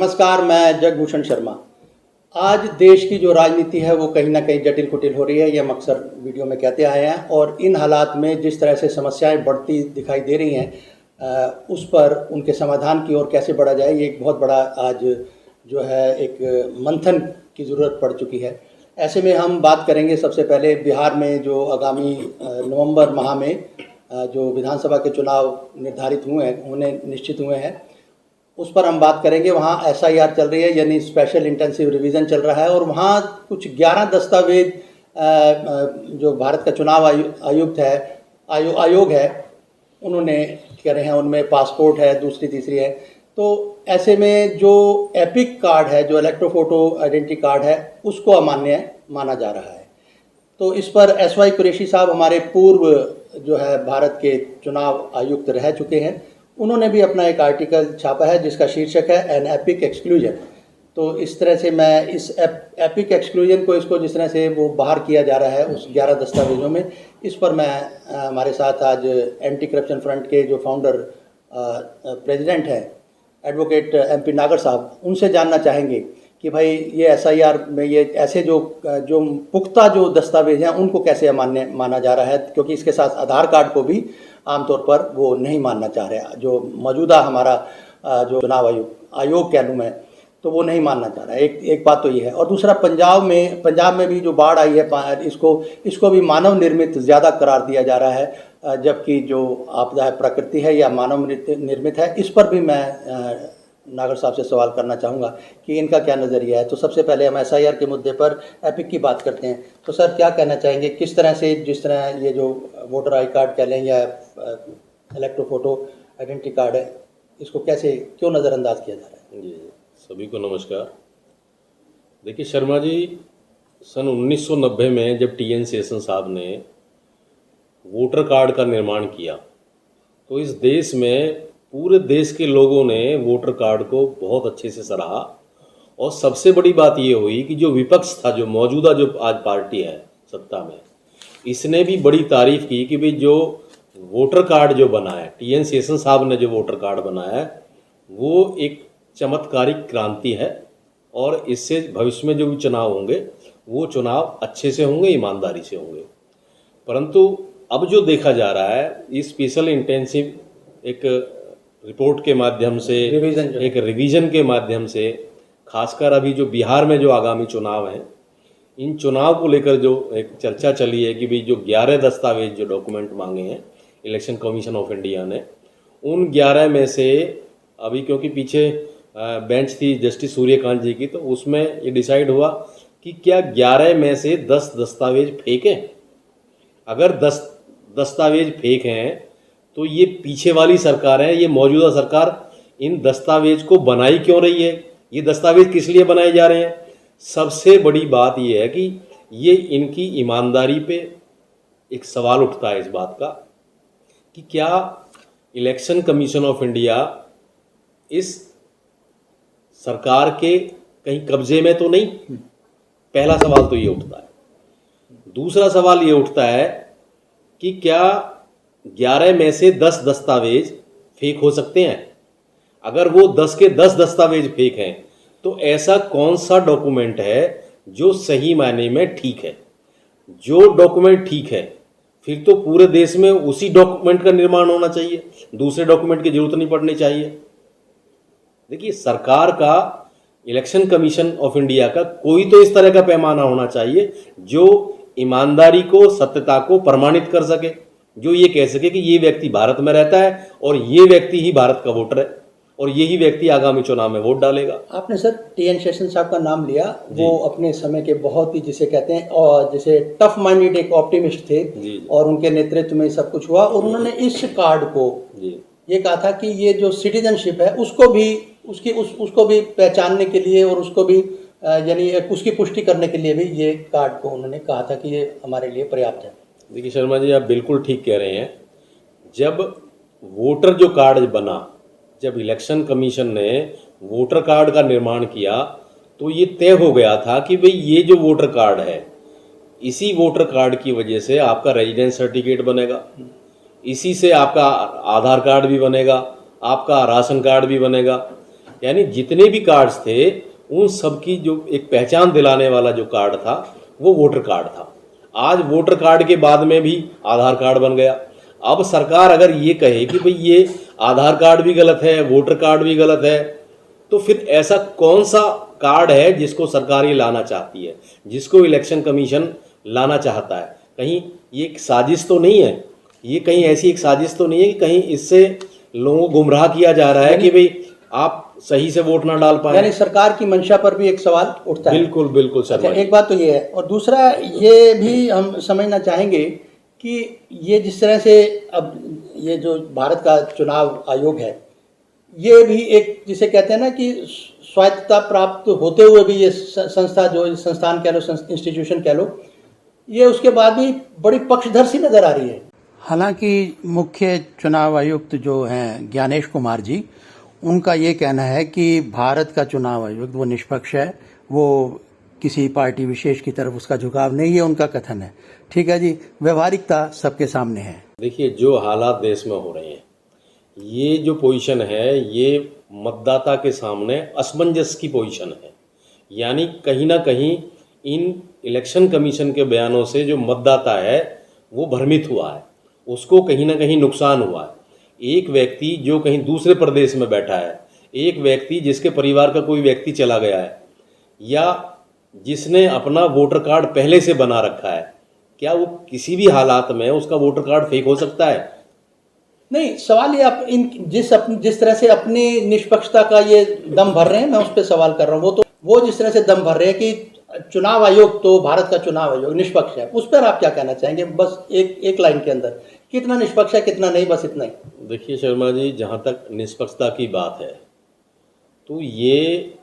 नमस्कार, मैं जगभूषण शर्मा। आज देश की जो राजनीति है वो कहीं ना कहीं जटिल कुटिल हो रही है, ये हम अक्सर वीडियो में कहते आए हैं। और इन हालात में जिस तरह से समस्याएं बढ़ती दिखाई दे रही हैं, उस पर उनके समाधान की ओर कैसे बढ़ा जाए, ये एक बहुत बड़ा आज जो है एक मंथन की ज़रूरत पड़ चुकी है। ऐसे में हम बात करेंगे सबसे पहले बिहार में जो आगामी नवंबर माह में जो विधानसभा के चुनाव निर्धारित हुए हैं, उन्हें निश्चित हुए हैं, उस पर हम बात करेंगे। वहाँ एसआईआर चल रही है, यानी स्पेशल इंटेंसिव रिवीजन चल रहा है। और वहाँ कुछ 11 दस्तावेज जो भारत का चुनाव आयुक्त है आयोग है, उन्होंने कह रहे हैं, उनमें पासपोर्ट है, दूसरी तीसरी है। तो ऐसे में जो एपिक कार्ड है, जो इलेक्ट्रोफोटो आइडेंटिटी कार्ड है, उसको अमान्य माना जा रहा है। तो इस पर एसवाई कुरैशी साहब हमारे पूर्व जो है भारत के चुनाव आयुक्त रह चुके हैं, उन्होंने भी अपना एक आर्टिकल छापा है जिसका शीर्षक है एन एपिक एक्सक्लूजन। तो इस तरह से मैं इस एपिक एक्सक्लूजन को, इसको जिस तरह से वो बाहर किया जा रहा है उस 11 दस्तावेजों में, इस पर मैं हमारे साथ आज एंटी करप्शन फ्रंट के जो फाउंडर प्रेसिडेंट हैं एडवोकेट एमपी नागर साहब, उनसे जानना चाहेंगे कि भाई ये एसआईआर में ये ऐसे जो पुख्ता जो दस्तावेज हैं उनको कैसे अमान्य माना जा रहा है, क्योंकि इसके साथ आधार कार्ड को भी आमतौर पर वो नहीं मानना चाह रहे। जो मौजूदा हमारा जो चुनाव आयोग कह लूँ मैं, तो वो नहीं मानना चाह रहा है। एक बात तो ये है। और दूसरा, पंजाब में भी जो बाढ़ आई है, इसको भी मानव निर्मित ज़्यादा करार दिया जा रहा है, जबकि जो आपदा है प्रकृति है या मानव निर्मित है। इस पर भी मैं नागर साहब से सवाल करना चाहूँगा कि इनका क्या नज़रिया है। तो सबसे पहले हम एसआईआर के मुद्दे पर एपिक की बात करते हैं। तो सर, क्या कहना चाहेंगे, किस तरह से, जिस तरह ये जो वोटर आई कार्ड कह लें या इलेक्ट्रोफोटो आइडेंटिटी कार्ड है, इसको कैसे, क्यों नज़रअंदाज किया जा रहा है? जी, सभी को नमस्कार। देखिए शर्मा जी, सन 1990 में जब टीएन शेषन साहब ने वोटर कार्ड का निर्माण किया, तो इस देश में पूरे देश के लोगों ने वोटर कार्ड को बहुत अच्छे से सराहा। और सबसे बड़ी बात ये हुई कि जो विपक्ष था, जो मौजूदा जो आज पार्टी है सत्ता में, इसने भी बड़ी तारीफ की कि भाई जो वोटर कार्ड जो बना है, टीएन शेषन साहब ने जो वोटर कार्ड बनाया है, वो एक चमत्कारिक क्रांति है। और इससे भविष्य में जो भी चुनाव होंगे वो चुनाव अच्छे से होंगे, ईमानदारी से होंगे। परंतु अब जो देखा जा रहा है, इस स्पेशल इंटेंसिव एक रिपोर्ट के माध्यम से, एक रिवीजन के माध्यम से, खासकर अभी जो बिहार में जो आगामी चुनाव हैं, इन चुनाव को लेकर जो एक चर्चा चली है कि भाई जो 11 दस्तावेज जो डॉक्यूमेंट मांगे हैं इलेक्शन कमीशन ऑफ इंडिया ने, उन 11 में से अभी, क्योंकि पीछे बेंच थी जस्टिस सूर्यकांत जी की, तो उसमें ये डिसाइड हुआ कि क्या 11 में से 10 दस्तावेज फेक हैं। अगर 10 दस्तावेज फेक हैं तो ये पीछे वाली सरकार है, ये मौजूदा सरकार इन दस्तावेज को बनाई क्यों रही है, ये दस्तावेज किस लिए बनाए जा रहे हैं। सबसे बड़ी बात ये है कि ये इनकी ईमानदारी पे एक सवाल उठता है इस बात का कि क्या इलेक्शन कमीशन ऑफ इंडिया इस सरकार के कहीं कब्जे में तो नहीं। पहला सवाल तो ये उठता है। दूसरा सवाल ये उठता है कि क्या 11 में से 10 दस्तावेज फेक हो सकते हैं। अगर वो 10 के 10 दस्तावेज फेक हैं, तो ऐसा कौन सा डॉक्यूमेंट है जो सही मायने में ठीक है। जो डॉक्यूमेंट ठीक है, फिर तो पूरे देश में उसी डॉक्यूमेंट का निर्माण होना चाहिए, दूसरे डॉक्यूमेंट की जरूरत नहीं पड़नी चाहिए। देखिए, सरकार का, इलेक्शन कमीशन ऑफ इंडिया का कोई तो इस तरह का पैमाना होना चाहिए जो ईमानदारी को, सत्यता को प्रमाणित कर सके, जो ये कह सके कि ये व्यक्ति भारत में रहता है और ये व्यक्ति ही भारत का वोटर है और यही व्यक्ति आगामी चुनाव में वोट डालेगा। आपने सर टीएन शेषन साहब का नाम लिया, वो अपने समय के बहुत ही, जिसे कहते हैं, और जैसे टफ माइंडेड एक ऑप्टिमिस्ट थे जी। और उनके नेतृत्व में सब कुछ हुआ। और उन्होंने इस कार्ड को ये कहा था कि ये जो सिटीजनशिप है उसको भी उसको भी पहचानने के लिए और उसको भी यानी उसकी पुष्टि करने के लिए भी ये कार्ड को उन्होंने कहा था कि ये हमारे लिए पर्याप्त है। देखिए शर्मा जी, आप बिल्कुल ठीक कह रहे हैं। जब वोटर जो कार्ड बना, जब इलेक्शन कमीशन ने वोटर कार्ड का निर्माण किया, तो ये तय हो गया था कि भाई ये जो वोटर कार्ड है, इसी वोटर कार्ड की वजह से आपका रेजिडेंस सर्टिफिकेट बनेगा, इसी से आपका आधार कार्ड भी बनेगा, आपका राशन कार्ड भी बनेगा। यानी जितने भी कार्ड्स थे उन सब की जो एक पहचान दिलाने वाला जो कार्ड था वो वोटर कार्ड था। आज वोटर कार्ड के बाद में भी आधार कार्ड बन गया। अब सरकार अगर ये कहे कि भाई ये आधार कार्ड भी गलत है, वोटर कार्ड भी गलत है, तो फिर ऐसा कौन सा कार्ड है जिसको सरकार ये लाना चाहती है, जिसको इलेक्शन कमीशन लाना चाहता है? कहीं ये एक साजिश तो नहीं है? ये कहीं ऐसी एक साजिश तो नहीं है कि कहीं इससे लोगों को गुमराह किया जा रहा है कि भाई आप सही से वोट ना डाल पाए? यानी सरकार की मंशा पर भी एक सवाल उठता है। बिल्कुल बिल्कुल सर। अच्छा, एक बात तो ये है, और दूसरा ये भी हम समझना चाहेंगे कि ये जिस तरह से अब ये जो भारत का चुनाव आयोग है, ये भी एक जिसे कहते हैं ना कि स्वायत्तता प्राप्त होते हुए भी ये संस्था, जो संस्थान कह लो, इंस्टीट्यूशन कह लो, ये उसके बाद भी बड़ी पक्षधर सी नजर आ रही है। हालांकि मुख्य चुनाव आयुक्त जो हैं ज्ञानेश कुमार जी, उनका ये कहना है कि भारत का चुनाव आयोग वो निष्पक्ष है, वो किसी पार्टी विशेष की तरफ उसका झुकाव नहीं है, उनका कथन है। ठीक है जी, व्यवहारिकता सबके सामने है। देखिए, जो हालात देश में हो रहे हैं, ये जो पोजीशन है, ये मतदाता के सामने असमंजस की पोजीशन है। यानी कहीं ना कहीं इन इलेक्शन कमीशन के बयानों से जो मतदाता है वो भ्रमित हुआ है, उसको कहीं ना कहीं नुकसान हुआ है। एक व्यक्ति जो कहीं दूसरे प्रदेश में बैठा है, एक व्यक्ति जिसके परिवार का कोई व्यक्ति चला गया है, या जिसने अपना वोटर कार्ड पहले से बना रखा है, क्या वो किसी भी हालात में उसका वोटर कार्ड फेक हो सकता है? नहीं, सवाल ये आप जिस तरह से अपनी निष्पक्षता का ये दम भर रहे हैं, मैं उस पर सवाल कर रहा हूँ। वो जिस तरह से दम भर रहे हैं कि चुनाव आयोग, तो भारत का चुनाव आयोग निष्पक्ष है, उस पर आप क्या कहना चाहेंगे? बस एक लाइन के अंदर, कितना निष्पक्ष है, कितना नहीं, बस इतना ही। देखिए शर्मा जी, जहाँ तक निष्पक्षता की बात है, तो ये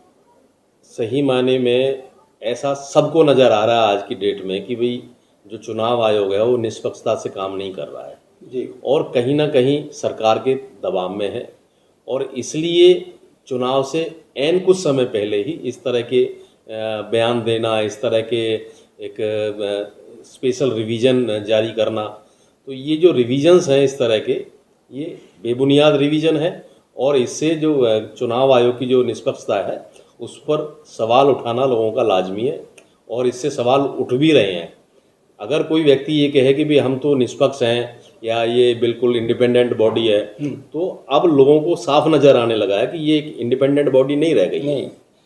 सही मायने में ऐसा सबको नज़र आ रहा है आज की डेट में कि भाई जो चुनाव आयोग है वो निष्पक्षता से काम नहीं कर रहा है जी, और कहीं ना कहीं सरकार के दबाव में है, और इसलिए चुनाव से ऐन कुछ समय पहले ही इस तरह के बयान देना, इस तरह के एक स्पेशल रिवीजन जारी करना, तो ये जो रिवीजन्स हैं इस तरह के, ये बेबुनियाद रिवीजन है, और इससे जो चुनाव आयोग की जो निष्पक्षता है उस पर सवाल उठाना लोगों का लाजमी है, और इससे सवाल उठ भी रहे हैं। अगर कोई व्यक्ति ये कहे कि भाई हम तो निष्पक्ष हैं या ये बिल्कुल इंडिपेंडेंट बॉडी है, तो अब लोगों को साफ नज़र आने लगा है कि ये एक इंडिपेंडेंट बॉडी नहीं रह गई है।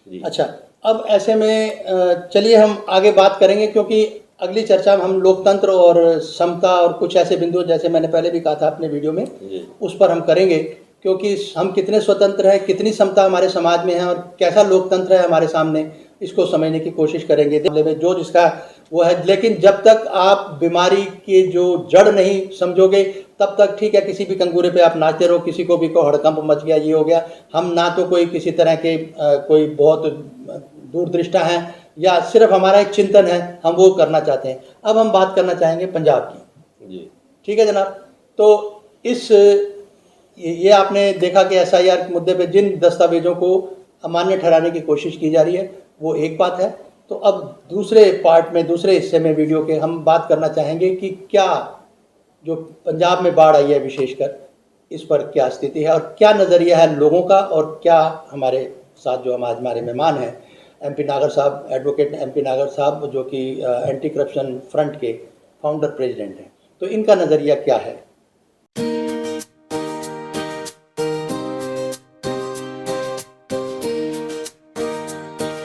जी। अच्छा, अब ऐसे में चलिए हम आगे बात करेंगे, क्योंकि अगली चर्चा में हम लोकतंत्र और समता और कुछ ऐसे बिंदु, जैसे मैंने पहले भी कहा था अपने वीडियो में, उस पर हम करेंगे, क्योंकि हम कितने स्वतंत्र हैं, कितनी समता हमारे समाज में है और कैसा लोकतंत्र है हमारे सामने, इसको समझने की कोशिश करेंगे में जो जिसका वो है। लेकिन जब तक आप बीमारी की जो जड़ नहीं समझोगे, तब तक ठीक है, किसी भी कंगूरे पे आप नाचते रहो, किसी को भी को हड़कंप मच गया, ये हो गया। हम ना तो कोई किसी तरह के कोई बहुत दूरदृष्टा हैं, या सिर्फ हमारा एक चिंतन है, हम वो करना चाहते हैं। अब हम बात करना चाहेंगे पंजाब की। जी, ठीक है जनाब। तो ये आपने देखा कि SIR के मुद्दे पे जिन दस्तावेजों को अमान्य ठहराने की कोशिश की जा रही है, वो एक बात है। तो अब दूसरे पार्ट में, दूसरे हिस्से में वीडियो के हम बात करना चाहेंगे कि क्या जो पंजाब में बाढ़ आई है विशेषकर, इस पर क्या स्थिति है और क्या नज़रिया है लोगों का, और क्या हमारे साथ जो हमारे मेहमान हैं MP नागर साहब, एडवोकेट MP नागर साहब, जो कि एंटी करप्शन फ्रंट के फाउंडर प्रेसिडेंट हैं, तो इनका नज़रिया क्या है।